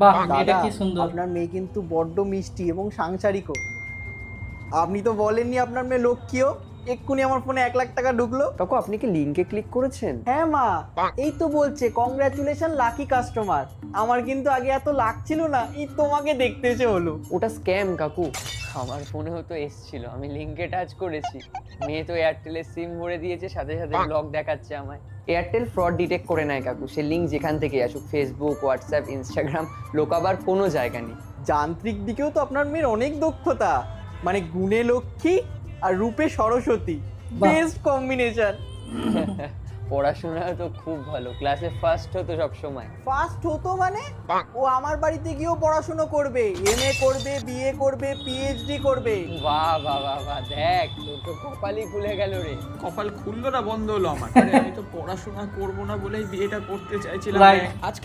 বাহ, দাদা, এটা কি সুন্দর। আপনার মেয়ে কিন্তু বড্ড মিষ্টি এবং সাংসারিকও। আপনি তো বলেননি আপনার মেয়ে লক্ষ্মীও। এক্ষুনি আমার ফোনে 1 লাখ টাকা ঢুকলো। কাকু আপনি কি লিংকে ক্লিক করেছেন? হ্যাঁ মা, এই তো বলছে কংগ্রাচুলেশন লাকি কাস্টমার। আমার কিন্তু আগে এত লাখ ছিল না, এই তোমাকে দেখতে এসে হলো। ওটা স্ক্যাম কাকু। আমার ফোনেও তো এসেছিল, আমি লিংকে টাচ করেছি। মেয়ে তো এয়ারটেলের সিম ভরে দিয়েছে, সাথে সাথে ব্লগ দেখাচ্ছে আমায়। এয়ারটেল ফ্রড ডিটেক্ট করে নেয় কাকু, সে লিঙ্ক যেখান থেকে আসুক, ফেসবুক, হোয়াটসঅ্যাপ, ইনস্টাগ্রাম, লোকাবার কোনো জায়গা নেই। যান্ত্রিক দিকেও তো আপনার মেয়ের অনেক দক্ষতা, মানে গুণে লক্ষ্মী আর রূপে সরস্বতী, বাহ। Best combination. পড়াশোনা তো খুব ভালো, ক্লাসে ফার্স্ট হতো সব সময়। ফার্স্ট হতো মানে? ও আমার বাড়িতে গিয়েও পড়াশোনা করবে, এমএ করবে, বিএ করবে, পিএইচডি করবে। বাহ বাহ বাহ বাহ, দেখ তোর তো কপালই খুলে গেল রে। কপাল খুললো না বন্ধ হলো আমার। আরে আমি তো পড়াশোনা করবো না বলেই বিয়েটা করতে চাইছিলাম। Right. আজকে